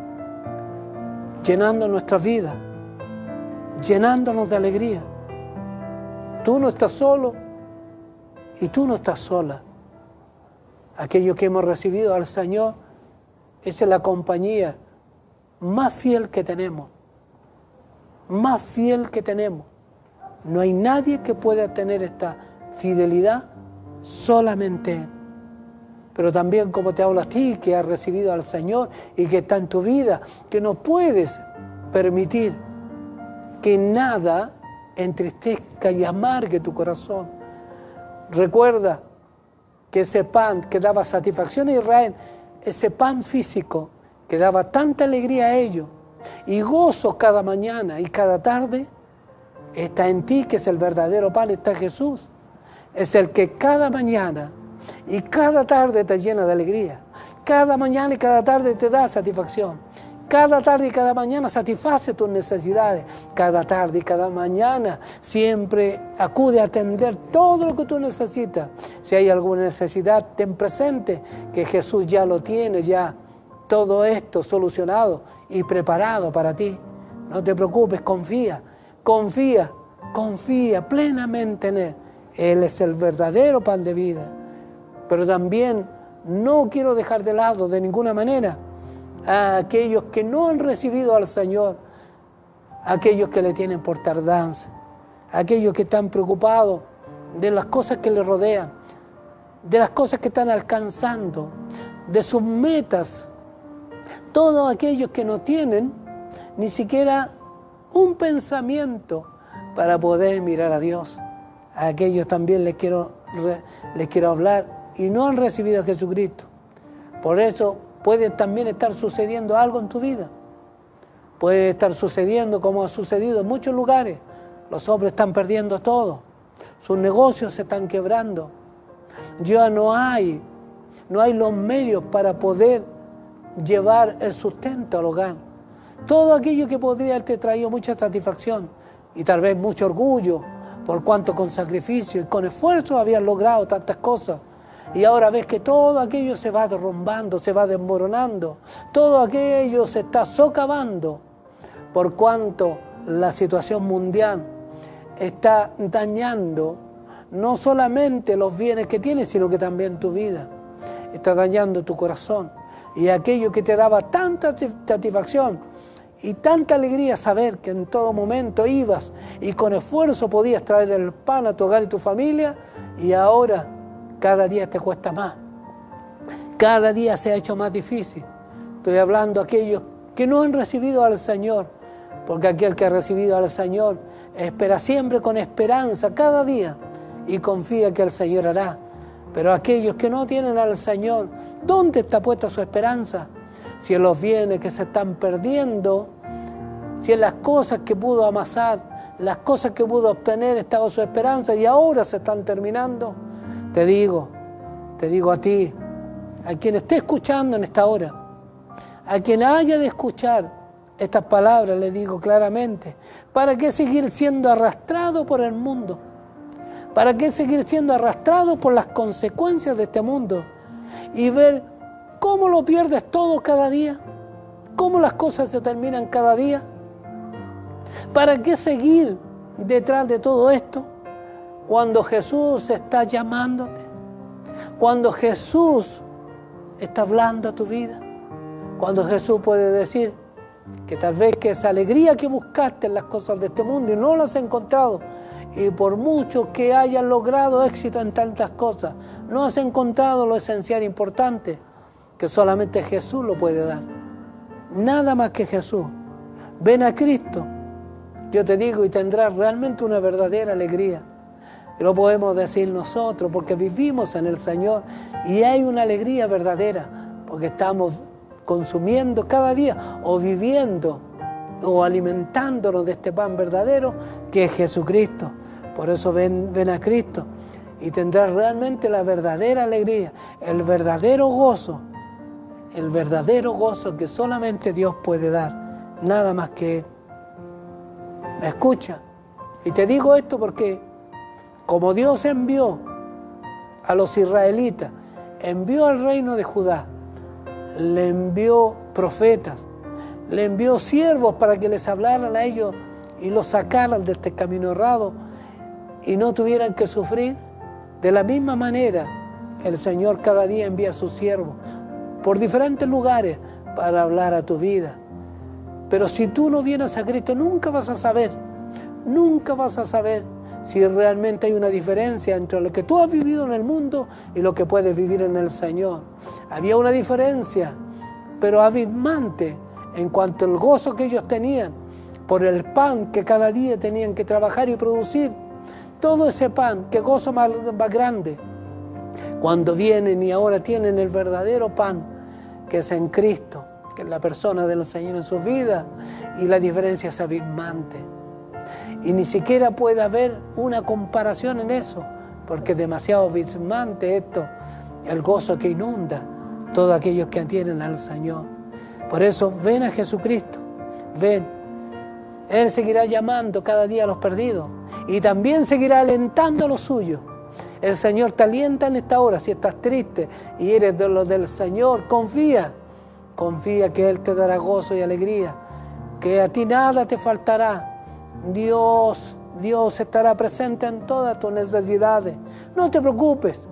Speaker 1: llenando nuestras vidas, llenándonos de alegría. Tú no estás solo y tú no estás sola. Aquellos que hemos recibido al Señor, esa es la compañía más fiel que tenemos, más fiel que tenemos. No hay nadie que pueda tener esta fidelidad, solamente Él. Pero también como te hablo a ti, que has recibido al Señor y que está en tu vida, que no puedes permitir que nada entristezca y amargue tu corazón. Recuerda que ese pan que daba satisfacción a Israel, ese pan físico que daba tanta alegría a ellos y gozo cada mañana y cada tarde, está en ti, que es el verdadero pan, está Jesús. Es el que cada mañana y cada tarde te llena de alegría. Cada mañana y cada tarde te da satisfacción. Cada tarde y cada mañana satisface tus necesidades. Cada tarde y cada mañana siempre acude a atender todo lo que tú necesitas. Si hay alguna necesidad, ten presente que Jesús ya lo tiene, ya todo esto solucionado y preparado para ti. No te preocupes, confía, confía, confía plenamente en Él. Él es el verdadero pan de vida. Pero también no quiero dejar de lado de ninguna manera a aquellos que no han recibido al Señor, a aquellos que le tienen por tardanza, a aquellos que están preocupados de las cosas que les rodean, de las cosas que están alcanzando, de sus metas. Todos aquellos que no tienen ni siquiera un pensamiento para poder mirar a Dios. A aquellos también les quiero hablar y no han recibido a Jesucristo. Por eso puede también estar sucediendo algo en tu vida. Puede estar sucediendo como ha sucedido en muchos lugares. Los hombres están perdiendo todo. Sus negocios se están quebrando. Ya no hay los medios para poder llevar el sustento al hogar. Todo aquello que podría haberte traído mucha satisfacción y tal vez mucho orgullo, por cuanto con sacrificio y con esfuerzo habías logrado tantas cosas. Y ahora ves que todo aquello se va derrumbando, se va desmoronando. Todo aquello se está socavando por cuanto la situación mundial está dañando no solamente los bienes que tienes, sino que también tu vida. Está dañando tu corazón. Y aquello que te daba tanta satisfacción y tanta alegría saber que en todo momento ibas y con esfuerzo podías traer el pan a tu hogar y tu familia, y ahora cada día te cuesta más. Cada día se ha hecho más difícil. Estoy hablando a aquellos que no han recibido al Señor, porque aquel que ha recibido al Señor espera siempre con esperanza cada día y confía que el Señor hará. Pero aquellos que no tienen al Señor, ¿dónde está puesta su esperanza? Si en los bienes que se están perdiendo, si en las cosas que pudo amasar, las cosas que pudo obtener estaba su esperanza y ahora se están terminando. Te digo a ti, a quien esté escuchando en esta hora, a quien haya de escuchar estas palabras, le digo claramente, ¿para qué seguir siendo arrastrado por el mundo? ¿Para qué seguir siendo arrastrado por las consecuencias de este mundo? Y ver cómo lo pierdes todo cada día, cómo las cosas se terminan cada día. ¿Para qué seguir detrás de todo esto cuando Jesús está llamándote? Cuando Jesús está hablando a tu vida. Cuando Jesús puede decir que tal vez que esa alegría que buscaste en las cosas de este mundo y no las has encontrado, y por mucho que hayas logrado éxito en tantas cosas, no has encontrado lo esencial importante, que solamente Jesús lo puede dar. Nada más que Jesús. Ven a Cristo, yo te digo, y tendrás realmente una verdadera alegría. Y lo podemos decir nosotros porque vivimos en el Señor y hay una alegría verdadera porque estamos consumiendo cada día o viviendo o alimentándonos de este pan verdadero que es Jesucristo. Por eso ven a Cristo y tendrás realmente la verdadera alegría, el verdadero gozo que solamente Dios puede dar, nada más que Él. ¿Me escucha? Y te digo esto porque como Dios envió a los israelitas, envió al reino de Judá, le envió profetas, le envió siervos para que les hablaran a ellos y los sacaran de este camino errado y no tuvieran que sufrir. De la misma manera, el Señor cada día envía a sus siervos por diferentes lugares para hablar a tu vida. Pero si tú no vienes a Cristo, nunca vas a saber si realmente hay una diferencia entre lo que tú has vivido en el mundo y lo que puedes vivir en el Señor. Había una diferencia, pero abismante, en cuanto al gozo que ellos tenían por el pan que cada día tenían que trabajar y producir. Todo ese pan, qué gozo más grande, cuando vienen y ahora tienen el verdadero pan, que es en Cristo, que es la persona del Señor en sus vidas, y la diferencia es abismante. Y ni siquiera puede haber una comparación en eso, porque es demasiado abismante esto, el gozo que inunda todos aquellos que tienen al Señor. Por eso, ven a Jesucristo, ven. Él seguirá llamando cada día a los perdidos y también seguirá alentando a los suyos. El Señor te alienta en esta hora. Si estás triste y eres de los del Señor, confía que Él te dará gozo y alegría, que a ti nada te faltará. Dios estará presente en todas tus necesidades. No te preocupes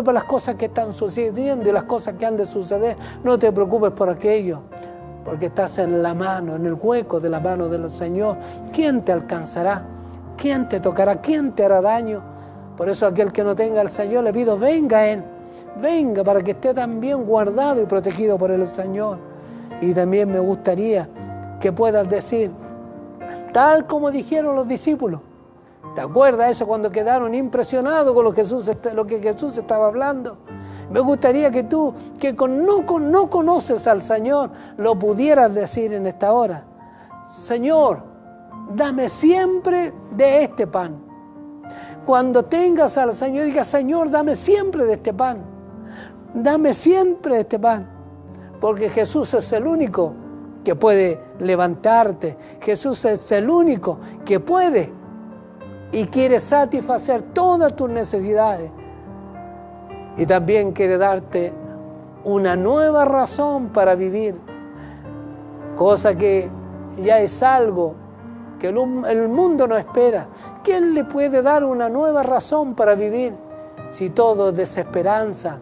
Speaker 1: por las cosas que están sucediendo y las cosas que han de suceder. No te preocupes por aquello, porque estás en la mano, en el hueco de la mano del Señor. ¿Quién te alcanzará? ¿Quién te tocará? ¿Quién te hará daño? Por eso aquel que no tenga al Señor, le pido, venga a Él. Venga para que esté también guardado y protegido por el Señor. Y también me gustaría que puedas decir, tal como dijeron los discípulos. ¿Te acuerdas eso cuando quedaron impresionados con lo que Jesús estaba hablando? Me gustaría que tú, que no conoces al Señor, lo pudieras decir en esta hora. Señor, dame siempre de este pan. Cuando tengas al Señor, diga, Señor, dame siempre de este pan. Dame siempre de este pan. Porque Jesús es el único que puede levantarte. Jesús es el único que puede y quiere satisfacer todas tus necesidades. Y también quiere darte una nueva razón para vivir, cosa que ya es algo que el mundo no espera. ¿Quién le puede dar una nueva razón para vivir si todo es desesperanza,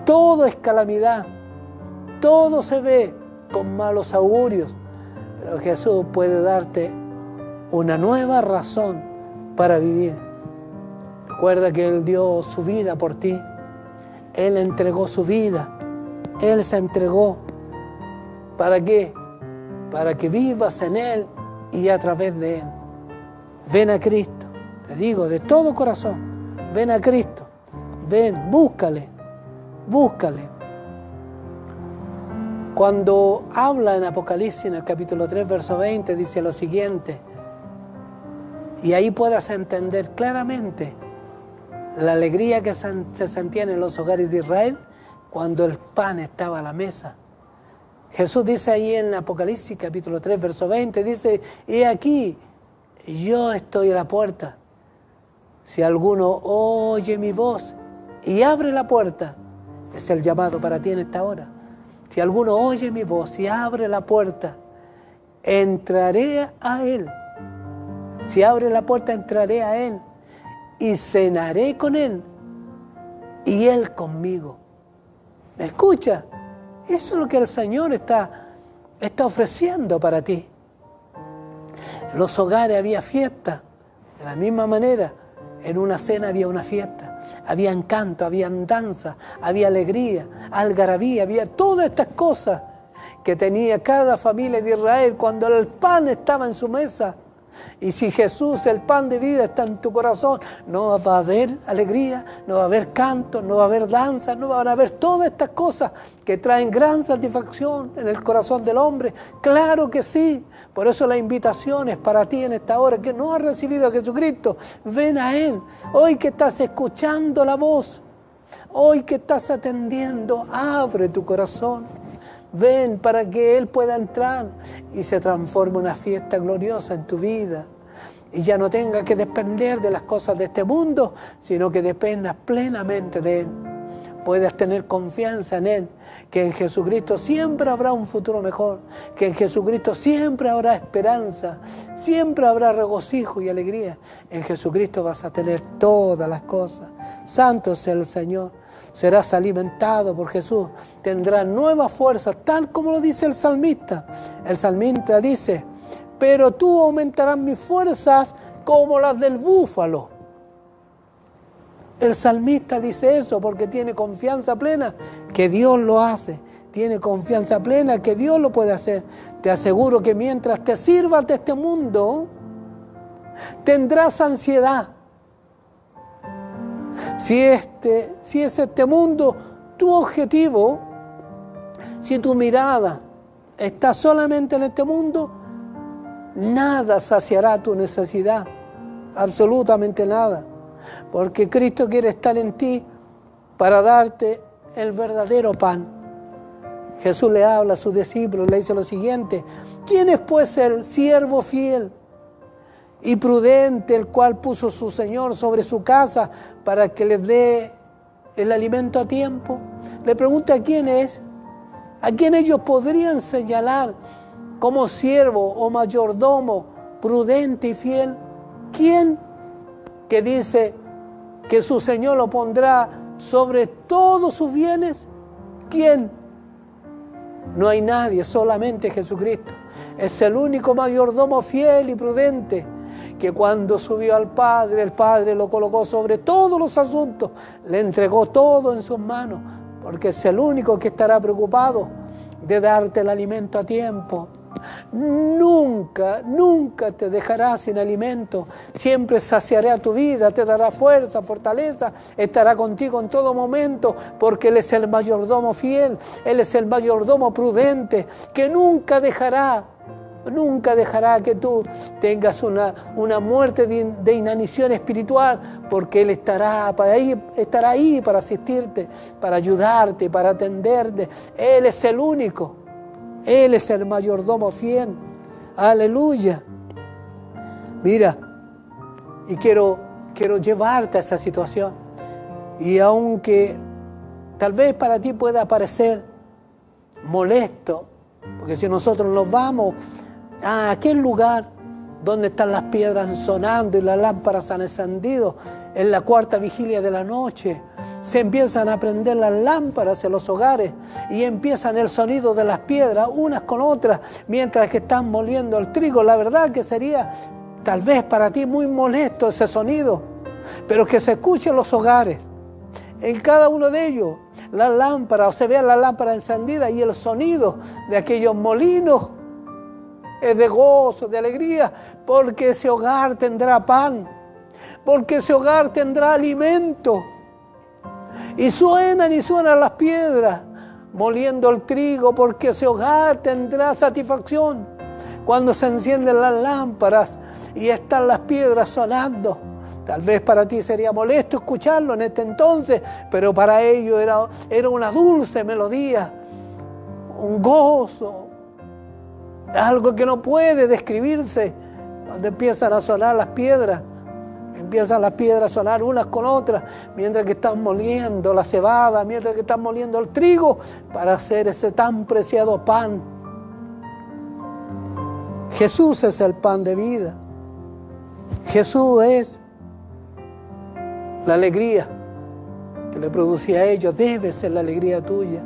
Speaker 1: todo es calamidad, todo se ve con malos augurios? Pero Jesús puede darte una nueva razón para vivir. Recuerda que Él dio su vida por ti. Él entregó su vida. Él se entregó. ¿Para qué? Para que vivas en Él y a través de Él. Ven a Cristo. Te digo de todo corazón. Ven a Cristo. Ven, búscale. Búscale. Cuando habla en Apocalipsis, en el capítulo 3, verso 20, dice lo siguiente. Y ahí puedas entender claramente la alegría que se sentían en los hogares de Israel cuando el pan estaba a la mesa. Jesús dice ahí en Apocalipsis capítulo 3, verso 20, dice, he aquí, yo estoy a la puerta. Si alguno oye mi voz y abre la puerta, es el llamado para ti en esta hora. Si alguno oye mi voz y abre la puerta, entraré a Él. Si abre la puerta, entraré a Él y cenaré con Él y Él conmigo. ¿Me escucha? Eso es lo que el Señor está ofreciendo para ti. En los hogares había fiesta. De la misma manera, en una cena había una fiesta. Habían canto, habían danza, había alegría, algarabía, había todas estas cosas que tenía cada familia de Israel cuando el pan estaba en su mesa. Y si Jesús, el pan de vida, está en tu corazón, no va a haber alegría, no va a haber canto, no va a haber danza, no van a haber todas estas cosas que traen gran satisfacción en el corazón del hombre. Claro que sí. Por eso la invitación es para ti en esta hora, que no has recibido a Jesucristo. Ven a Él. Hoy que estás escuchando la voz, hoy que estás atendiendo, abre tu corazón. Ven para que Él pueda entrar y se transforme una fiesta gloriosa en tu vida. y ya no tengas que depender de las cosas de este mundo, sino que dependas plenamente de Él. Puedas tener confianza en Él, que en Jesucristo siempre habrá un futuro mejor, que en Jesucristo siempre habrá esperanza, siempre habrá regocijo y alegría. En Jesucristo vas a tener todas las cosas. Santo sea el Señor. Serás alimentado por Jesús, tendrás nuevas fuerzas, tal como lo dice el salmista. El salmista dice: pero tú aumentarás mis fuerzas como las del búfalo. El salmista dice eso porque tiene confianza plena que Dios lo hace. Tiene confianza plena que Dios lo puede hacer. Te aseguro que mientras te sirvas de este mundo, tendrás ansiedad. Si es este mundo tu objetivo, si tu mirada está solamente en este mundo, nada saciará tu necesidad, absolutamente nada. Porque Cristo quiere estar en ti para darte el verdadero pan. Jesús le habla a sus discípulos, le dice lo siguiente: ¿quién es pues el siervo fiel y prudente, el cual puso su Señor sobre su casa para que les dé el alimento a tiempo? Le pregunta a quién es, a quién ellos podrían señalar como siervo o mayordomo prudente y fiel. ¿Quién? Que dice que su Señor lo pondrá sobre todos sus bienes. ¿Quién? No hay nadie, solamente Jesucristo. Es el único mayordomo fiel y prudente, que cuando subió al Padre, el Padre lo colocó sobre todos los asuntos, le entregó todo en sus manos, porque es el único que estará preocupado de darte el alimento a tiempo. Nunca, nunca te dejará sin alimento. Siempre saciará tu vida, te dará fuerza, fortaleza, estará contigo en todo momento, porque Él es el mayordomo fiel, Él es el mayordomo prudente, que nunca dejará que tú tengas una muerte de inanición espiritual, porque Él estará ahí para asistirte, para ayudarte, para atenderte. Él es el único. Él es el mayordomo fiel. Aleluya. Mira, y quiero llevarte a esa situación. Y aunque tal vez para ti pueda parecer molesto, porque si nosotros nos vamos a aquel lugar donde están las piedras sonando y las lámparas han encendido en la cuarta vigilia de la noche, se empiezan a prender las lámparas en los hogares y empiezan el sonido de las piedras unas con otras mientras que están moliendo el trigo. La verdad que sería tal vez para ti muy molesto ese sonido, pero que se escuche en los hogares, en cada uno de ellos, las lámparas, o se vean las lámparas encendidas y el sonido de aquellos molinos es de gozo, de alegría, porque ese hogar tendrá pan, porque ese hogar tendrá alimento. Y suenan las piedras moliendo el trigo, porque ese hogar tendrá satisfacción. Cuando se encienden las lámparas y están las piedras sonando, tal vez para ti sería molesto escucharlo en este entonces, pero para ellos era una dulce melodía, un gozo, algo que no puede describirse. Cuando empiezan a sonar las piedras, empiezan las piedras a sonar unas con otras, mientras que están moliendo la cebada, mientras que están moliendo el trigo, para hacer ese tan preciado pan. Jesús es el pan de vida. Jesús es la alegría que le producía a ellos. Debe ser la alegría tuya.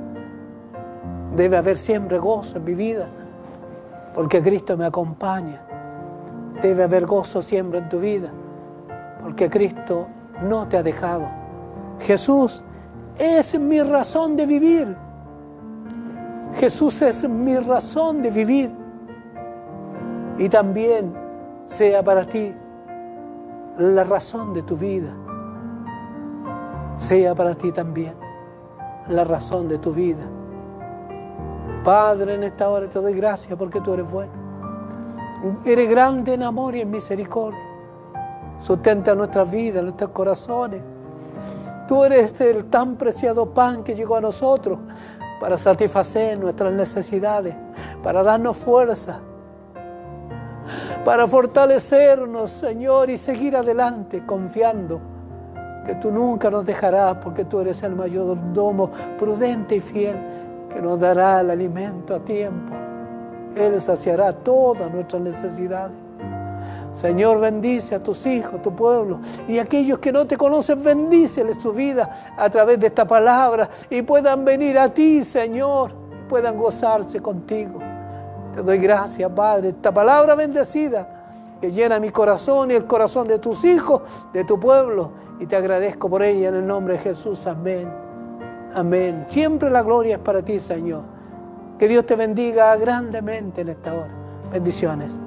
Speaker 1: Debe haber siempre gozo en mi vida, porque Cristo me acompaña. Debe haber gozo siempre en tu vida, porque Cristo no te ha dejado. Jesús es mi razón de vivir. Jesús es mi razón de vivir. Y también sea para ti la razón de tu vida. Sea para ti también la razón de tu vida. Padre, en esta hora te doy gracias porque tú eres bueno. Eres grande en amor y en misericordia. Sustenta nuestras vidas, nuestros corazones. Tú eres el tan preciado pan que llegó a nosotros para satisfacer nuestras necesidades, para darnos fuerza, para fortalecernos, Señor, y seguir adelante confiando que tú nunca nos dejarás, porque tú eres el mayordomo prudente y fiel, que nos dará el alimento a tiempo. Él saciará todas nuestras necesidades. Señor, bendice a tus hijos, tu pueblo, y aquellos que no te conocen, bendíceles su vida a través de esta palabra, y puedan venir a ti, Señor, y puedan gozarse contigo. Te doy gracias, Padre, esta palabra bendecida que llena mi corazón y el corazón de tus hijos, de tu pueblo, y te agradezco por ella en el nombre de Jesús. Amén. Amén. Siempre la gloria es para ti, Señor. Que Dios te bendiga grandemente en esta hora. Bendiciones.